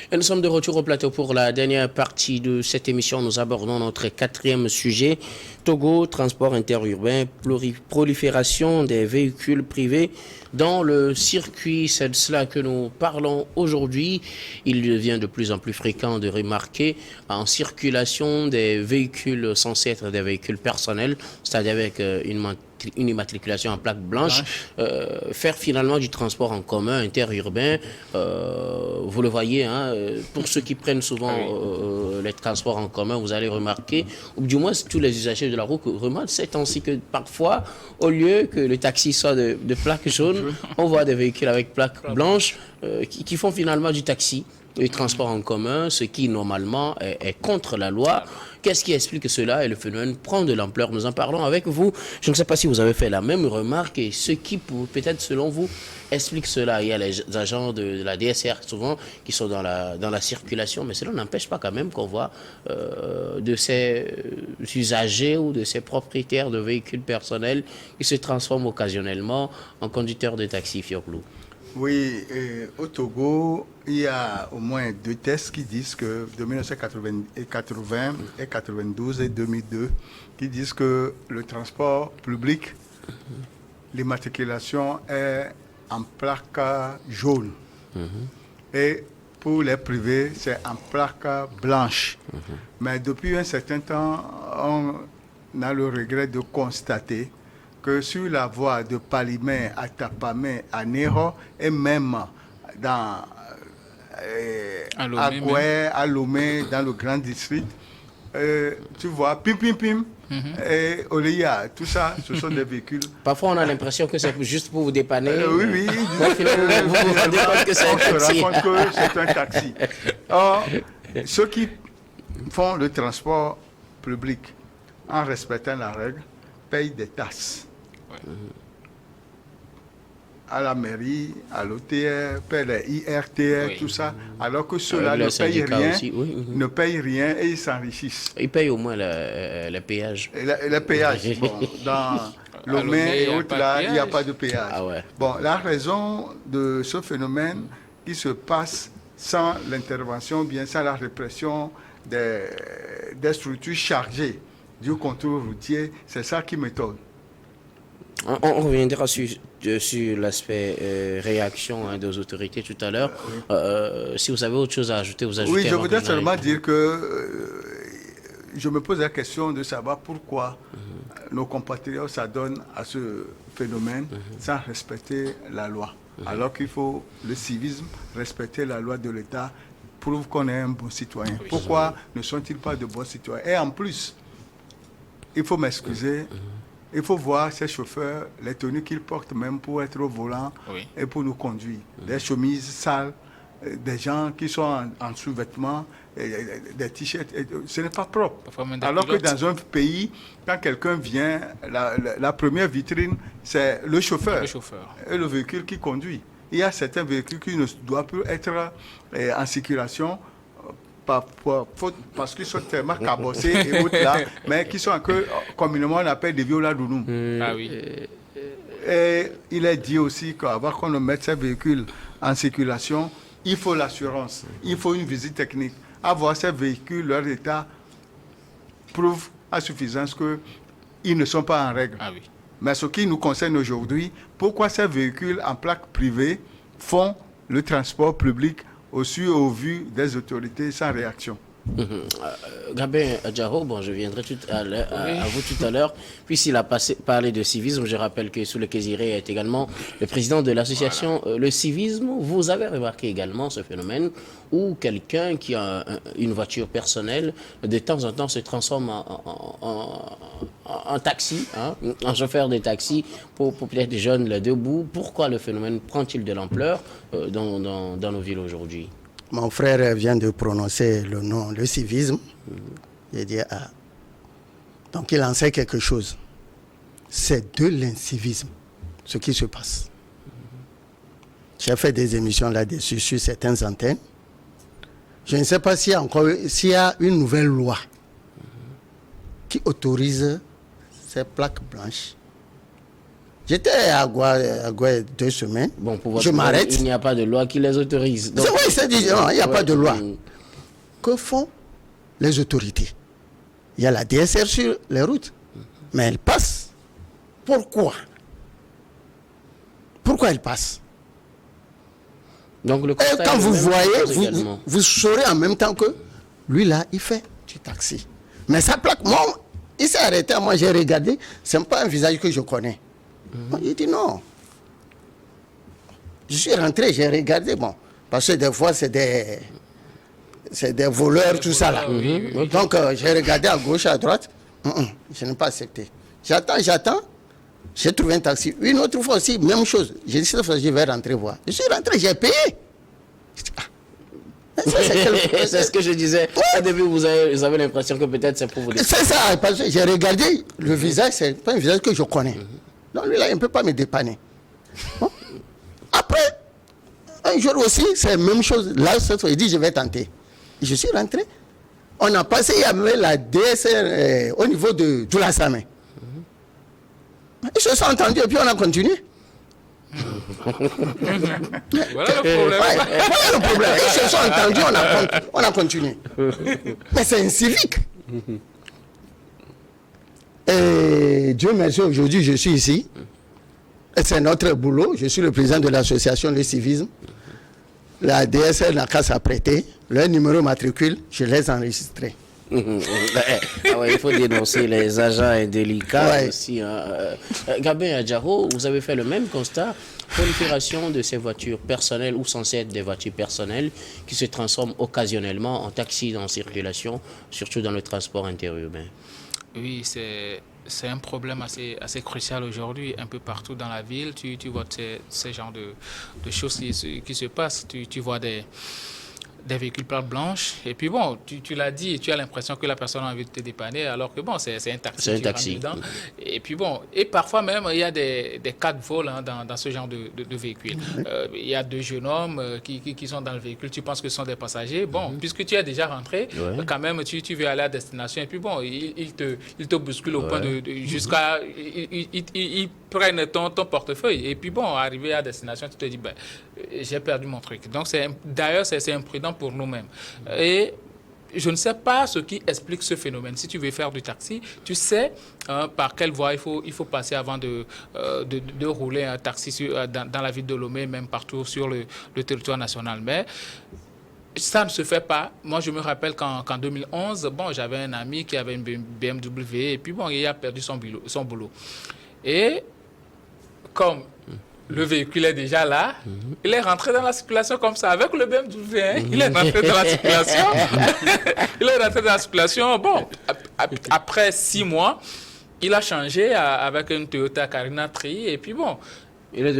Et nous sommes de retour au plateau pour la dernière partie de cette émission. Nous abordons notre quatrième sujet. Togo, transport interurbain, prolifération des véhicules privés dans le circuit. C'est de cela que nous parlons aujourd'hui. Il devient de plus en plus fréquent de remarquer en circulation des véhicules censés être des véhicules personnels, c'est-à-dire avec une immatriculation en plaque blanche, faire finalement du transport en commun interurbain. Vous le voyez, hein, pour ceux qui prennent souvent les transports en commun, vous allez remarquer, ou du moins tous les usagers de la route remarquent ces temps-ci que parfois, au lieu que le taxi soit de plaque jaune, on voit des véhicules avec plaque blanche qui font finalement du taxi. Les transports en commun, ce qui normalement est contre la loi. Qu'est-ce qui explique cela? Et le phénomène prend de l'ampleur. Nous en parlons avec vous. Je ne sais pas si vous avez fait la même remarque et ce qui, peut-être selon vous, explique cela. Il y a les agents de la DSR souvent qui sont dans la circulation, mais cela n'empêche pas quand même qu'on voit de ces usagers ou de ces propriétaires de véhicules personnels qui se transforment occasionnellement en conducteurs de taxi, Fiorlou. Oui, au Togo, il y a au moins 2 tests qui disent que de 1980 et 92 et 2002, qui disent que le transport public, l'immatriculation est en plaque jaune. Et pour les privés, c'est en plaque blanche. Mais depuis un certain temps, on a le regret de constater que sur la voie de Palimé à Tapamé, à Nero, et même dans Agoué, à Lomé, dans le grand district, tu vois, pim, pim, pim, et Oléa, tout ça, ce sont des véhicules. Parfois, on a l'impression que c'est juste pour vous dépanner. Oui, vous vous rendez compte que c'est un taxi. On se rend compte que c'est un taxi. Or, ceux qui font le transport public en respectant la règle payent des taxes. À la mairie, à l'OTR, les IRTR, tout ça, alors que ceux-là ne payent rien, ne payent rien et ils s'enrichissent. Ils payent au moins le péage. Le péage, bon, dans Lomé et autres, là, il n'y a pas de péage. Ah ouais. Bon, la raison de ce phénomène qui se passe sans l'intervention, bien sans la répression des structures chargées du contrôle routier, c'est ça qui m'étonne. On reviendra sur l'aspect réaction des autorités tout à l'heure. Si vous avez autre chose à ajouter, vous ajoutez. Oui, je voudrais seulement dire que je me pose la question de savoir pourquoi nos compatriotes s'adonnent à ce phénomène sans respecter la loi. Alors qu'il faut le civisme, respecter la loi de l'État, prouve qu'on est un bon citoyen. Pourquoi ne sont-ils pas de bons citoyens? Et en plus, il faut m'excuser. Il faut voir ces chauffeurs, les tenues qu'ils portent même pour être au volant et pour nous conduire. Des chemises sales, des gens qui sont en sous-vêtements, des t-shirts. Ce n'est pas propre. Alors que dans un pays, quand quelqu'un vient, la première vitrine, c'est le chauffeur et le véhicule qui conduit. Il y a certains véhicules qui ne doivent plus être en circulation parce qu'ils sont tellement cabossés et autres là, mais qui sont que communément on appelle des violadounou. Et il est dit aussi qu'avant qu'on ne mette ces véhicules en circulation, il faut l'assurance, il faut une visite technique. Avoir ces véhicules, leur état prouve à suffisance qu'ils ne sont pas en règle. Mais ce qui nous concerne aujourd'hui, pourquoi ces véhicules en plaque privée font le transport public au vu des autorités sans réaction? Gabin Adjaro, bon, je viendrai à vous tout à l'heure. Puisqu'il a parlé de civisme, je rappelle que sous le Kéziré est également le président de l'association Le Civisme. Vous avez remarqué également ce phénomène où quelqu'un qui a une voiture personnelle, de temps en temps se transforme en taxi, hein, en chauffeur de taxi pour peut-être des jeunes là debout. Pourquoi le phénomène prend-il de l'ampleur dans nos villes aujourd'hui? Mon frère vient de prononcer le nom, le civisme. Il dit, donc il en sait quelque chose. C'est de l'incivisme, ce qui se passe. J'ai fait des émissions là-dessus sur certaines antennes. Je ne sais pas s'il y a une nouvelle loi qui autorise ces plaques blanches J'étais à Goué 2 semaines. Bon, pour votre je m'arrête. Il n'y a pas de loi qui les autorise. C'est vrai, c'est dit, non, il n'y a pas de loi. Que font les autorités? Il y a la DSR sur les routes, mais elle passe. Pourquoi? Pourquoi elle passe? Donc, le Et quand vous voyez, vous saurez en même temps que lui là, il fait du taxi. Mais sa plaque, moi, il s'est arrêté, moi j'ai regardé, c'est pas un visage que je connais. Il dit non. Je suis rentré, j'ai regardé, bon, parce que des fois c'est des voleurs, tout ça là. Donc j'ai regardé à gauche, à droite, je n'ai pas accepté. J'attends, j'ai trouvé un taxi. Une autre fois aussi, même chose. J'ai dit cette fois, je vais rentrer voir. Je suis rentré, j'ai payé. C'est ce que je disais. Au début, vous avez l'impression que peut-être c'est pour vous dire. C'est ça, parce que j'ai regardé le visage, c'est pas un visage que je connais. Donc lui là, il ne peut pas me dépanner. Bon. Après, un jour aussi, c'est la même chose. Là, cette fois, il dit, je vais tenter. Je suis rentré. On a passé, il y avait la DSR au niveau de Djoulassame. Ils se sont entendus et puis on a continué. Voilà le problème. Voilà le problème. Ils se sont entendus, on a continué. Mais c'est un civique. Et Dieu merci, aujourd'hui je suis ici. Et c'est notre boulot. Je suis le président de l'association Le Civisme. La DSR n'a qu'à s'apprêter. Leur numéro matricule, je les ai enregistrés. Il faut dénoncer les agents indélicats aussi. Gabin Adjaro, vous avez fait le même constat. Prolifération de ces voitures personnelles ou censées être des voitures personnelles qui se transforment occasionnellement en taxis en circulation, surtout dans le transport interurbain. Oui, c'est un problème assez crucial aujourd'hui, un peu partout dans la ville. Tu vois ces genres de choses qui se passent. Tu vois des véhicules plaques blanches. Et puis bon, tu l'as dit, tu as l'impression que la personne a envie de te dépanner, alors que bon, c'est un taxi. C'est un taxi. Et puis bon, et parfois même, il y a des cas de vol dans ce genre de véhicule. Il y a 2 jeunes hommes qui sont dans le véhicule, tu penses que ce sont des passagers. Bon, puisque tu es déjà rentré, quand même, tu veux aller à destination. Et puis bon, ils te bousculent au point jusqu'à... Ils prennent ton portefeuille. Et puis bon, arrivé à destination, tu te dis, ben, j'ai perdu mon truc. Donc d'ailleurs, c'est imprudent pour nous-mêmes. Et je ne sais pas ce qui explique ce phénomène. Si tu veux faire du taxi, tu sais par quelle voie il faut passer avant de rouler un taxi dans la ville de Lomé, même partout sur le territoire national. Mais ça ne se fait pas. Moi, je me rappelle qu'en 2011, bon, j'avais un ami qui avait une BMW et puis bon, il a perdu son boulot. Et comme le véhicule est déjà là, il est rentré dans la circulation comme ça, avec le BMW, hein, il est rentré dans la circulation. Il est rentré dans la circulation. Bon, après 6 mois, il a changé avec une Toyota Carina Tri, et puis bon,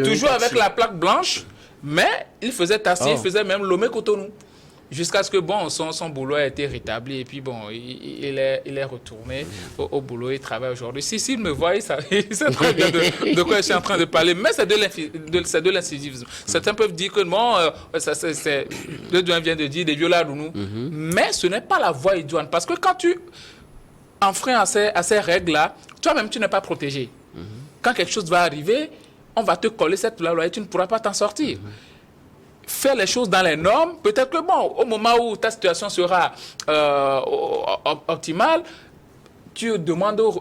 toujours avec la plaque blanche, mais il faisait taxi, il faisait même Lomé-Cotonou. Jusqu'à ce que bon, son boulot a été rétabli et puis bon, il est retourné au boulot, il travaille aujourd'hui. S'il me voit, il sait très bien de quoi je suis en train de parler, mais c'est de l'incivisme. Certains peuvent dire que non, le doyen vient de dire des violadounou, mais ce n'est pas la voie idoine, parce que quand tu enfreins à ces règles-là, toi-même tu n'es pas protégé. Quand quelque chose va arriver, on va te coller cette loi et tu ne pourras pas t'en sortir. Faire les choses dans les normes, peut-être que bon, au moment où ta situation sera optimale, tu demandes au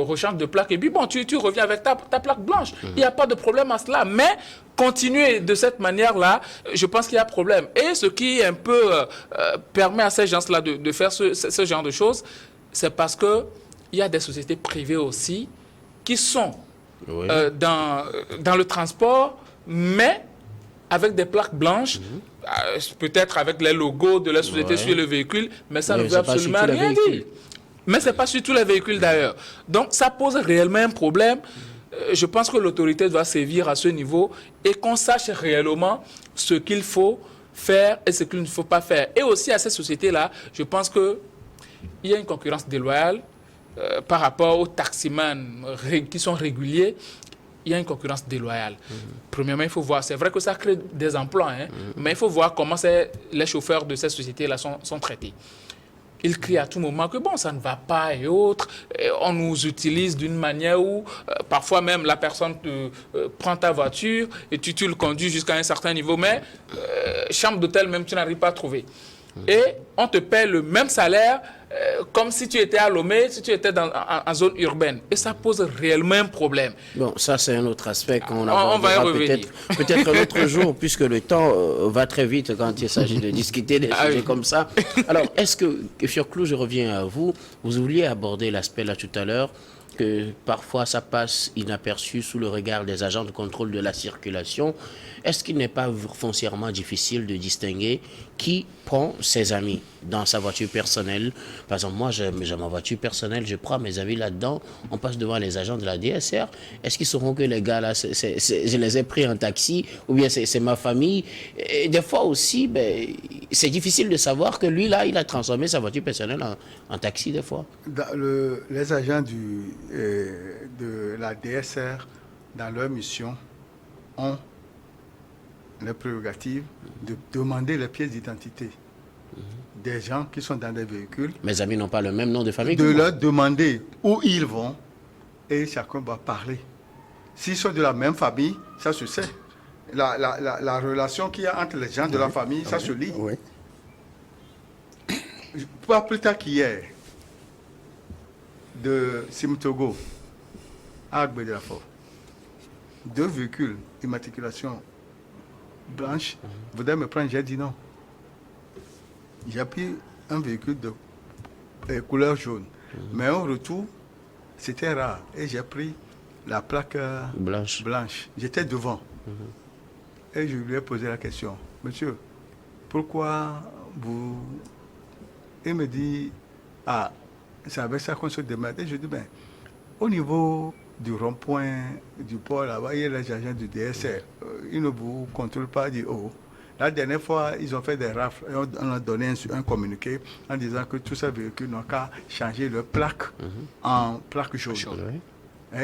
rechange de plaque et puis bon, tu reviens avec ta plaque blanche. Il n'y a pas de problème à cela, mais continuer de cette manière-là, je pense qu'il y a problème. Et ce qui un peu permet à ces gens-là de faire ce genre de choses, c'est parce qu'il y a des sociétés privées aussi qui sont dans le transport, mais avec des plaques blanches, peut-être avec les logos de la société sur le véhicule, mais ça ne veut absolument rien dire. Mais ce n'est pas sur tous les véhicules d'ailleurs. Donc ça pose réellement un problème. Je pense que l'autorité doit sévir à ce niveau et qu'on sache réellement ce qu'il faut faire et ce qu'il ne faut pas faire. Et aussi à ces sociétés-là, je pense qu'il y a une concurrence déloyale par rapport aux taximans qui sont réguliers. Il y a une concurrence déloyale. Premièrement, il faut voir, c'est vrai que ça crée des emplois, mais il faut voir comment les chauffeurs de ces sociétés-là sont traités. ils crient à tout moment que bon, ça ne va pas et autres. Et on nous utilise d'une manière où parfois même la personne prend ta voiture et tu le conduis jusqu'à un certain niveau, mais chambre d'hôtel même tu n'arrives pas à trouver. Et on te paie le même salaire comme si tu étais à Lomé, si tu étais en zone urbaine. Et ça pose réellement un problème. Bon, ça c'est un autre aspect qu'on on va y revenir. Peut-être un autre jour, puisque le temps va très vite quand il s'agit de discuter des sujets comme ça. Alors, est-ce que, Fioclou, je reviens à vous, vous vouliez aborder l'aspect là tout à l'heure, que parfois ça passe inaperçu sous le regard des agents de contrôle de la circulation. Est-ce qu'il n'est pas foncièrement difficile de distinguer qui prend ses amis dans sa voiture personnelle? Par exemple, moi, j'ai ma voiture personnelle, je prends mes amis là-dedans, on passe devant les agents de la DSR. Est-ce qu'ils sauront que les gars là, je les ai pris en taxi ou bien c'est ma famille? Et des fois aussi, ben, c'est difficile de savoir que lui là, il a transformé sa voiture personnelle en taxi des fois. Les agents de la DSR, dans leur mission, ont les prérogatives de demander les pièces d'identité des gens qui sont dans des véhicules. Mes amis n'ont pas le même nom de famille. De leur demander où ils vont et chacun va parler. S'ils sont de la même famille, ça se sait. La relation qu'il y a entre les gens de la famille, ça se lit. Oui. Pas plus tard qu'hier, de Simtogo à Agbé de la Forêt, 2 véhicules, immatriculation blanche, voudraient me prendre, j'ai dit non. J'ai pris un véhicule de couleur jaune. Mais au retour, c'était rare. Et j'ai pris la plaque blanche. J'étais devant. Et je lui ai posé la question. Monsieur, pourquoi vous... Il me dit, ah, c'est avec ça qu'on se démerde. Et je dis, ben, au niveau du rond-point du port, là-bas, il y a les agents du DSR. Ils ne vous contrôlent pas du haut. La dernière fois, ils ont fait des rafles. On a donné un communiqué en disant que tous ces véhicules n'ont qu'à changer leur plaque en plaque jaune.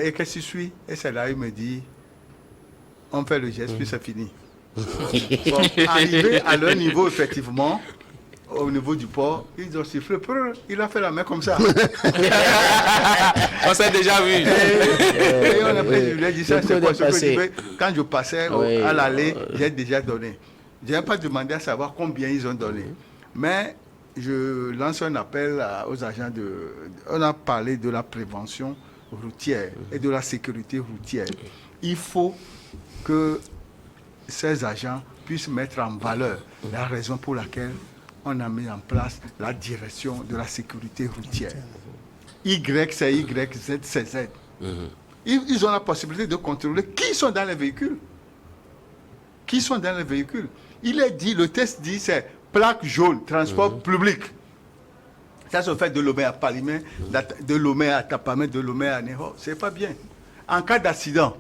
Et qu'est-ce qui suit? Et c'est là, il me dit, on fait le geste, puis c'est fini. Bon, arrivé à leur niveau, effectivement, au niveau du port, ils ont sifflé, il a fait la main comme ça. On s'est déjà vu. Et on a pris, je lui ai dit ça, c'est quoi ce que je veux. Quand je passais à l'allée, j'ai déjà donné. Je n'ai pas demandé à savoir combien ils ont donné. Mais je lance un appel aux agents de... On a parlé de la prévention routière et de la sécurité routière. Il faut que ces agents puissent mettre en valeur la raison pour laquelle on a mis en place la direction de la sécurité routière. Y, c'est Y, Z, c'est Z. Ils ont la possibilité de contrôler qui sont dans les véhicules. Qui sont dans les véhicules. Il est dit, le test dit, c'est plaque jaune, transport public. Ça se fait de Lomé à Palimé, de Lomé à Tapamé, de Lomé à Ného. C'est pas bien. En cas d'accident,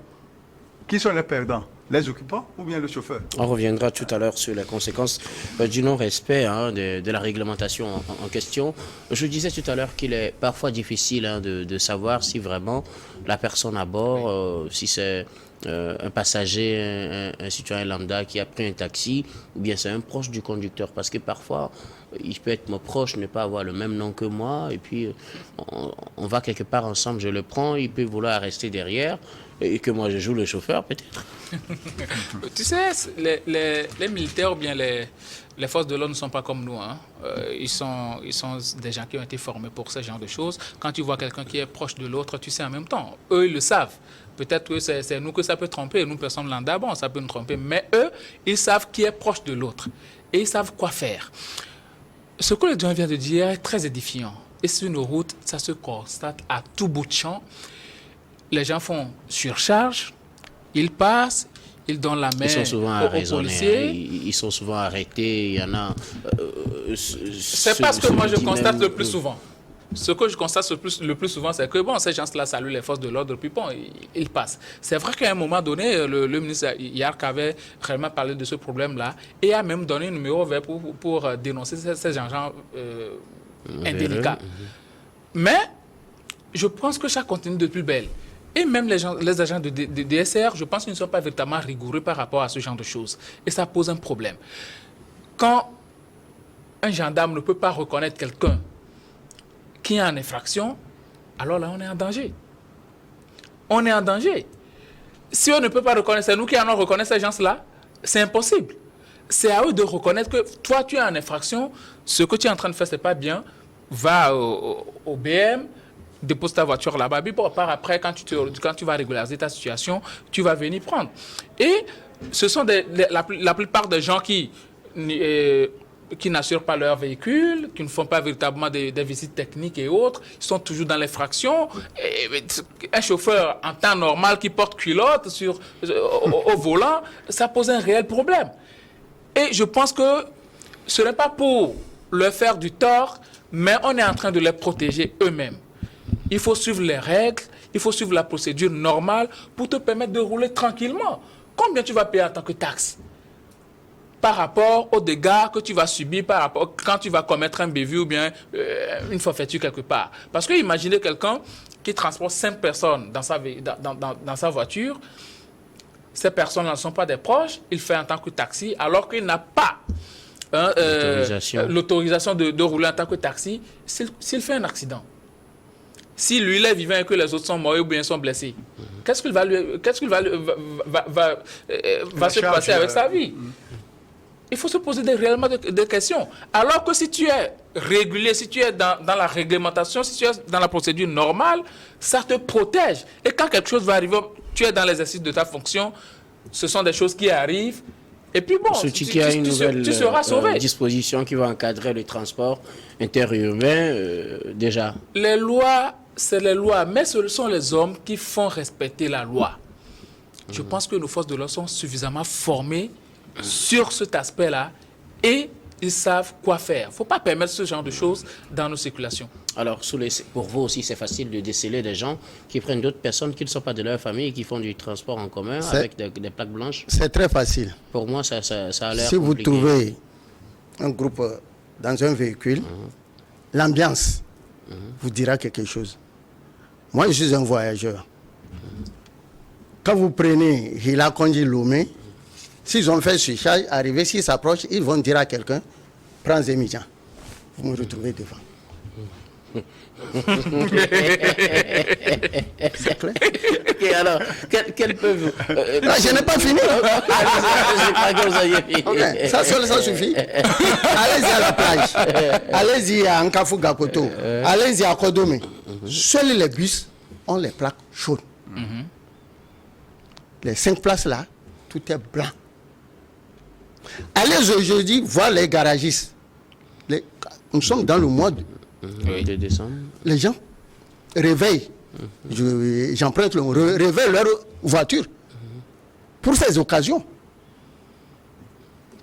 qui sont les perdants? Les occupants ou bien le chauffeur? On reviendra tout à l'heure sur les conséquences du non-respect de la réglementation en question. Je disais tout à l'heure qu'il est parfois difficile de savoir si vraiment la personne à bord, si c'est un passager, un citoyen lambda qui a pris un taxi, ou bien c'est un proche du conducteur. Parce que parfois, il peut être mon proche, ne pas avoir le même nom que moi, et puis on va quelque part ensemble, je le prends, il peut vouloir rester derrière, et que moi je joue le chauffeur peut-être. Tu sais, les militaires ou bien les forces de l'ordre ne sont pas comme nous. Hein. Ils sont des gens qui ont été formés pour ce genre de choses. Quand tu vois quelqu'un qui est proche de l'autre, tu sais en même temps. Eux, ils le savent. Peut-être que c'est nous que ça peut tromper. Nous, personne lambda, bon, ça peut nous tromper. Mais eux, ils savent qui est proche de l'autre. Et ils savent quoi faire. Ce que le John vient de dire est très édifiant. Et sur nos routes, ça se constate à tout bout de champ. Les gens font surcharge, ils passent, ils donnent la main aux policiers. Ils sont souvent arrêtés, il y en a... c'est pas ce que moi je constate le plus souvent. Ce que je constate le plus souvent, c'est que bon, ces gens-là saluent les forces de l'ordre, puis bon, ils passent. C'est vrai qu'à un moment donné, le ministre Yark avait réellement parlé de ce problème-là et a même donné un numéro vert pour dénoncer ces agents indélicats. Mais je pense que ça continue de plus belle. Et même les agents de DSR, je pense qu'ils ne sont pas véritablement rigoureux par rapport à ce genre de choses. Et ça pose un problème. Quand un gendarme ne peut pas reconnaître quelqu'un qui est en infraction, alors là, on est en danger. On est en danger. Si on ne peut pas reconnaître, c'est nous qui allons reconnaître ces gens-là, c'est impossible. C'est à eux de reconnaître que toi, tu es en infraction, ce que tu es en train de faire, ce n'est pas bien. Va au BM, dépose ta voiture là-bas, puis par après, quand tu vas régulariser ta situation, tu vas venir prendre. Et ce sont la plupart des gens qui n'assurent pas leur véhicule, qui ne font pas véritablement des visites techniques et autres, ils sont toujours dans l'infraction. Un chauffeur en temps normal qui porte culotte au volant, ça pose un réel problème. Et je pense que ce n'est pas pour leur faire du tort, mais on est en train de les protéger eux-mêmes. Il faut suivre les règles, il faut suivre la procédure normale pour te permettre de rouler tranquillement. Combien tu vas payer en tant que taxe par rapport aux dégâts que tu vas subir par rapport quand tu vas commettre un bévue ou bien une forfaiture quelque part. Parce que imaginez quelqu'un qui transporte 5 personnes dans sa voiture. Ces personnes ne sont pas des proches, il fait en tant que taxi alors qu'il n'a pas l'autorisation de rouler en tant que taxi s'il fait un accident. Si lui, il est vivant et que les autres sont morts ou bien sont blessés, qu'est-ce qu'il va se passer avec sa vie? Il faut se poser réellement des questions. Alors que si tu es régulier, si tu es dans la réglementation, si tu es dans la procédure normale, ça te protège. Et quand quelque chose va arriver, tu es dans l'exercice de ta fonction, ce sont des choses qui arrivent. Et puis bon, tu seras sauvé. Disposition qui va encadrer le transport interurbain, déjà. Les lois, c'est les lois, mais ce sont les hommes qui font respecter la loi. Je pense que nos forces de l'ordre sont suffisamment formées sur cet aspect-là et ils savent quoi faire. Il ne faut pas permettre ce genre de choses dans nos circulations. Alors, pour vous aussi, c'est facile de déceler des gens qui prennent d'autres personnes qui ne sont pas de leur famille et qui font du transport en commun avec des plaques blanches? C'est très facile. Pour moi, ça a l'air Si compliqué. vous trouvez un groupe dans un véhicule, l'ambiance vous dira quelque chose. Moi, je suis un voyageur. Quand vous prenez Hila Konji Lomé, s'ils ont fait surcharge, arrivé, s'ils s'approchent, ils vont dire à quelqu'un, prends Zémidjan. Vous me retrouvez devant. C'est clair. Ok, alors, quels peuvent... je n'ai pas fini. Okay, ça suffit. Allez-y à la plage. Allez-y à Nkafu Gakoto. Allez-y à Kodome. Seuls les bus ont les plaques chaudes. Les 5 places là, tout est blanc. Allez aujourd'hui voir les garagistes. Nous sommes dans le mois de décembre. Les gens réveillent. J'emprunte le mot, réveillent leur voiture pour ces occasions.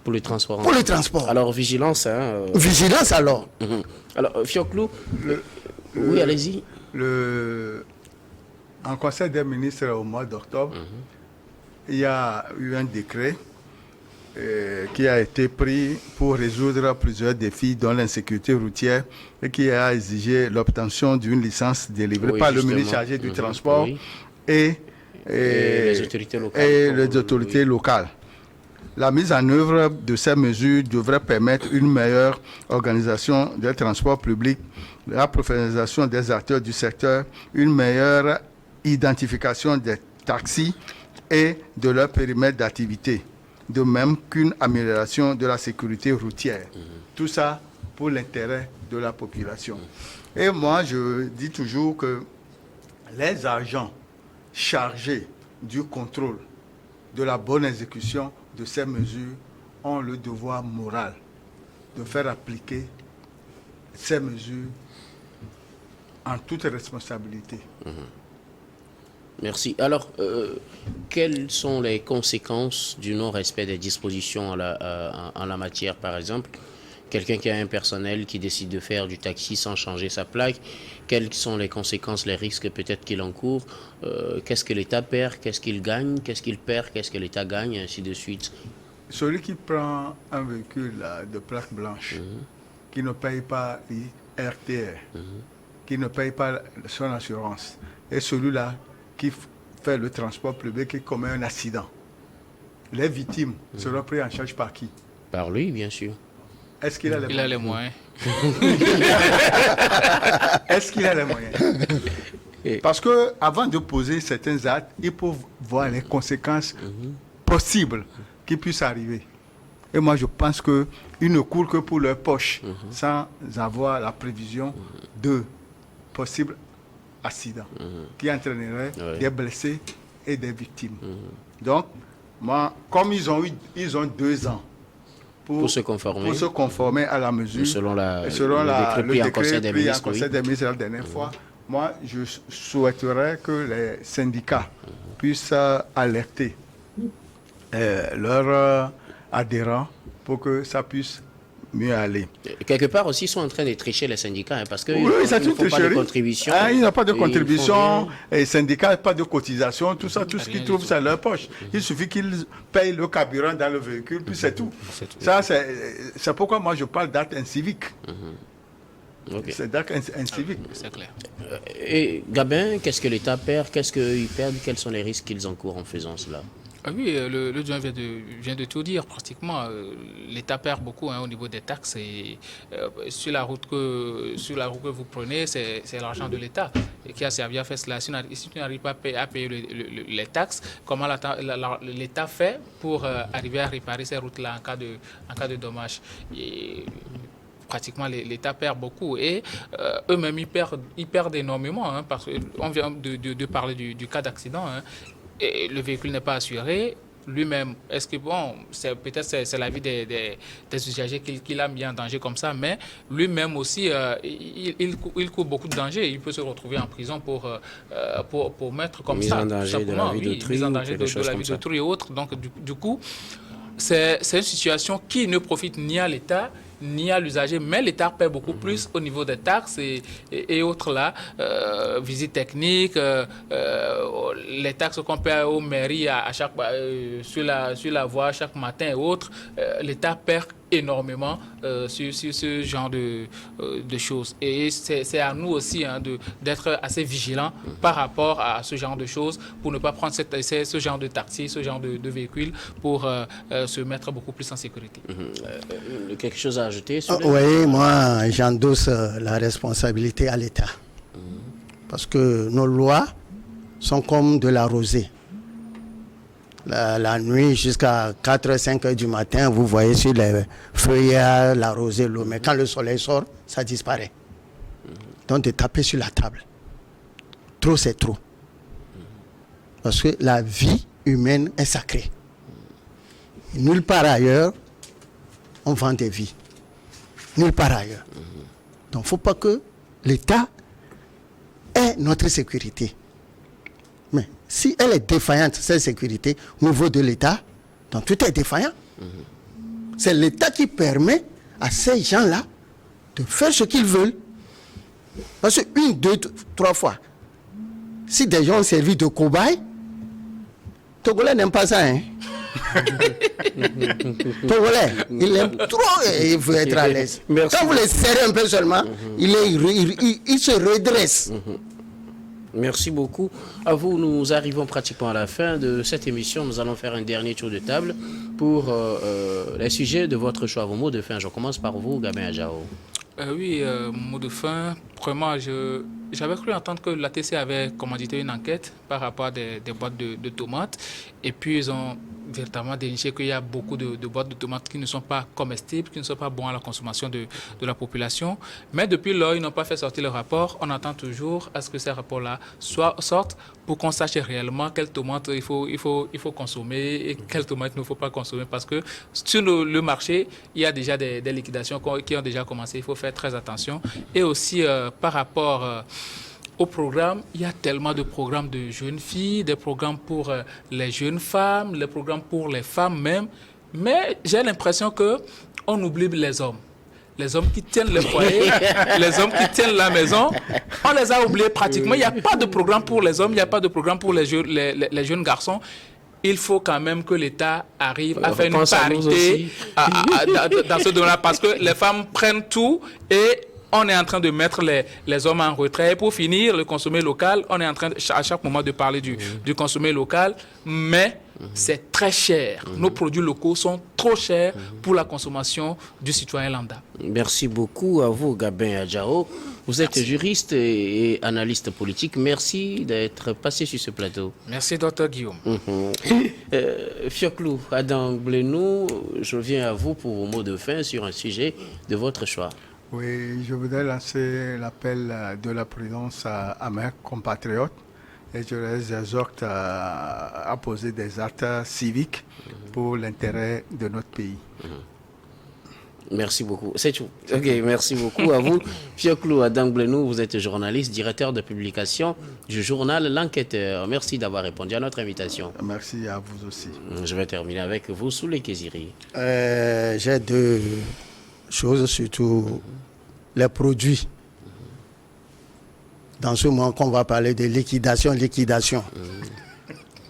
Pour le transport. Pour le transport. Alors, vigilance. Vigilance alors. Alors, Fioclou, oui, allez-y. En Conseil des ministres au mois d'octobre, il y a eu un décret qui a été pris pour résoudre plusieurs défis, dont l'insécurité routière, et qui a exigé l'obtention d'une licence délivrée par le ministre chargé du transport et les autorités locales. La mise en œuvre de ces mesures devrait permettre une meilleure organisation des transports publics, la professionnalisation des acteurs du secteur, une meilleure identification des taxis et de leur périmètre d'activité, de même qu'une amélioration de la sécurité routière. Tout ça pour l'intérêt de la population. Et moi, je dis toujours que les agents chargés du contrôle de la bonne exécution de ces mesures ont le devoir moral de faire appliquer ces mesures en toute responsabilité. Merci. Alors, quelles sont les conséquences du non-respect des dispositions en la matière, par exemple? Quelqu'un qui a un personnel qui décide de faire du taxi sans changer sa plaque, quelles sont les conséquences, les risques peut-être qu'il encourt? Qu'est-ce que l'État perd? Qu'est-ce qu'il gagne? Qu'est-ce qu'il perd? Qu'est-ce que l'État gagne? Ainsi de suite. Celui qui prend un véhicule de plaque blanche, qui ne paye pas l'IRTR, qui ne paye pas son assurance, et celui-là qui fait le transport public, qui commet un accident, les victimes seront prises en charge par qui? Par lui, bien sûr. Est-ce qu'il a les Il a les moyens. Est-ce qu'il a les moyens? Parce que avant de poser certains actes, il faut voir les conséquences possibles qui puissent arriver. Et moi, je pense qu'ils ne courent que pour leur poche, sans avoir la prévision de possibles accidents qui entraîneraient des blessés et des victimes. Donc, moi, comme ils ont 2 ans pour se conformer à la mesure, selon le décret pris en Conseil des ministres la dernière fois, moi, je souhaiterais que les syndicats puissent alerter leurs adhérents pour que ça puisse mieux aller. Quelque part aussi, ils sont en train de tricher les syndicats, parce qu'ils ne font pas de contribution. Il n'y a pas de contribution, les syndicats, pas de cotisation, tout ça, tout ce qu'ils trouvent, c'est leur poche. Il suffit qu'ils payent le carburant dans le véhicule, puis c'est tout. Ça, c'est pourquoi moi je parle d'actes inciviques. C'est d'actes inciviques. C'est clair. Et Gabin, qu'est-ce que l'État perd? Qu'est-ce qu'ils perdent? Quels sont les risques qu'ils encourent en faisant cela? Oui, le doyen vient de tout dire pratiquement. L'État perd beaucoup au niveau des taxes. Et, sur la route que vous prenez, c'est l'argent de l'État qui a servi à faire cela. Si tu n'arrives pas à payer les taxes, comment l'État fait pour arriver à réparer ces routes-là en cas de dommage? Et, pratiquement, l'État perd beaucoup et eux-mêmes, ils perdent énormément, parce qu'on vient de parler du cas d'accident. Et le véhicule n'est pas assuré. Lui-même, est-ce que, peut-être c'est la vie des usagers qu'il a mis en danger comme ça, mais lui-même aussi, il court beaucoup de danger. Il peut se retrouver en prison pour mettre comme ça. Mise en danger de la vie d'autrui, mise en danger de la vie d'autrui et autres. Donc, du coup, c'est une situation qui ne profite ni à l'État, ni à l'usager, mais l'État paie beaucoup plus au niveau des taxes et autres là, visites techniques, les taxes qu'on paie aux mairies sur la voie chaque matin et autres, l'État perd énormément sur ce genre de choses. Et c'est à nous aussi d'être assez vigilants par rapport à ce genre de choses pour ne pas prendre ce genre de taxi, ce genre de véhicule pour se mettre beaucoup plus en sécurité. Quelque chose à ajouter? Oui, moi j'endosse la responsabilité à l'État. Parce que nos lois sont comme de la rosée. La nuit jusqu'à 4h, 5h du matin, vous voyez sur les feuillards la rosée, l'eau. Mais quand le soleil sort, ça disparaît. Donc de taper sur la table. Trop, c'est trop. Parce que la vie humaine est sacrée. Et nulle part ailleurs, on vend des vies. Nulle part ailleurs. Donc il ne faut pas que l'État ait notre sécurité. Mais si elle est défaillante, cette sécurité, au niveau de l'État, donc tout est défaillant. C'est l'État qui permet à ces gens-là de faire ce qu'ils veulent. Parce que 1, 2, 3 fois, si des gens ont servi de cobayes, Togolais n'aime pas ça, Togolais, il aime trop et il veut être à l'aise. Quand vous les serrez un peu seulement, il se redresse. Merci beaucoup. À vous, nous arrivons pratiquement à la fin de cette émission. Nous allons faire un dernier tour de table pour les sujets de votre choix. Vos mots de fin. Je commence par vous, Gabin Adjao. Oui, mot de fin. Vraiment, j'avais cru entendre que l'ATC avait commandité une enquête par rapport à des boîtes de tomates. Et puis, ils ont véritablement déniché qu'il y a beaucoup de boîtes de tomates qui ne sont pas comestibles, qui ne sont pas bons à la consommation de la population. Mais depuis lors, ils n'ont pas fait sortir le rapport. On attend toujours à ce que ces rapports-là sortent pour qu'on sache réellement quelles tomates il faut consommer et quelles tomates il ne faut pas consommer. Parce que sur le marché, il y a déjà des liquidations qui ont déjà commencé. Il faut faire très attention. Et aussi, par rapport au programme, il y a tellement de programmes de jeunes filles, des programmes pour les jeunes femmes, les programmes pour les femmes même. Mais j'ai l'impression qu'on oublie les hommes. Les hommes qui tiennent le foyer, les hommes qui tiennent la maison, on les a oubliés pratiquement. Il n'y a pas de programme pour les hommes, il n'y a pas de programme pour les jeunes garçons. Il faut quand même que l'État arrive à faire une parité dans ce domaine-là parce que les femmes prennent tout et on est en train de mettre les hommes en retrait. Pour finir, le consommer local, on est en train à chaque moment de parler du consommer local, mais c'est très cher. Nos produits locaux sont trop chers pour la consommation du citoyen lambda. Merci beaucoup à vous, Gabin Adjao. Vous êtes juriste et analyste politique. Merci d'être passé sur ce plateau. Merci, Dr Guillaume. Fioclou, Adam Blenou, je reviens à vous pour vos mots de fin sur un sujet de votre choix. Oui, je voudrais lancer l'appel de la présidence à mes compatriotes et je les exhorte à poser des actes civiques pour l'intérêt de notre pays. Merci beaucoup. C'est tout. Ok, merci beaucoup à vous. Fioclou Adam Blenou, vous êtes journaliste, directeur de publication du journal L'Enquêteur. Merci d'avoir répondu à notre invitation. Merci à vous aussi. Je vais terminer avec vous, Souley Kéziri. J'ai deux choses, surtout les produits. Dans ce moment qu'on va parler de liquidation.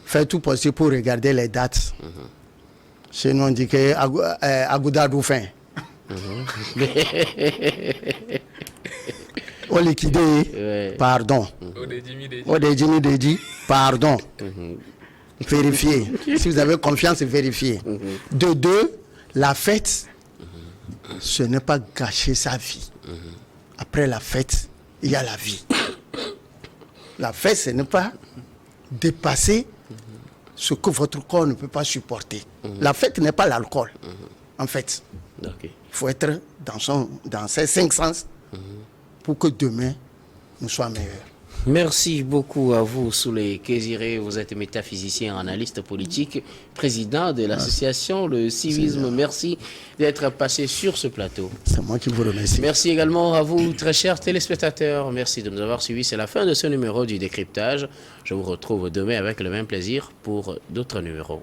Faites tout possible pour regarder les dates. Sinon on dit que Agouda Doufin. On liquidé, pardon. Odedjimi, pardon. Vérifiez. Si vous avez confiance, vérifiez. De deux, la fête, ce n'est pas gâcher sa vie. Après la fête, il y a la vie. La fête, ce n'est pas dépasser ce que votre corps ne peut pas supporter. La fête n'est pas l'alcool, en fait. Okay. Il faut être dans ces 5 sens pour que demain, nous soyons meilleurs. Merci beaucoup à vous, Souley Kéziré. Vous êtes métaphysicien, analyste politique, président de l'association Le Civisme. Merci d'être passé sur ce plateau. C'est moi qui vous remercie. Merci également à vous, très chers téléspectateurs. Merci de nous avoir suivis. C'est la fin de ce numéro du décryptage. Je vous retrouve demain avec le même plaisir pour d'autres numéros.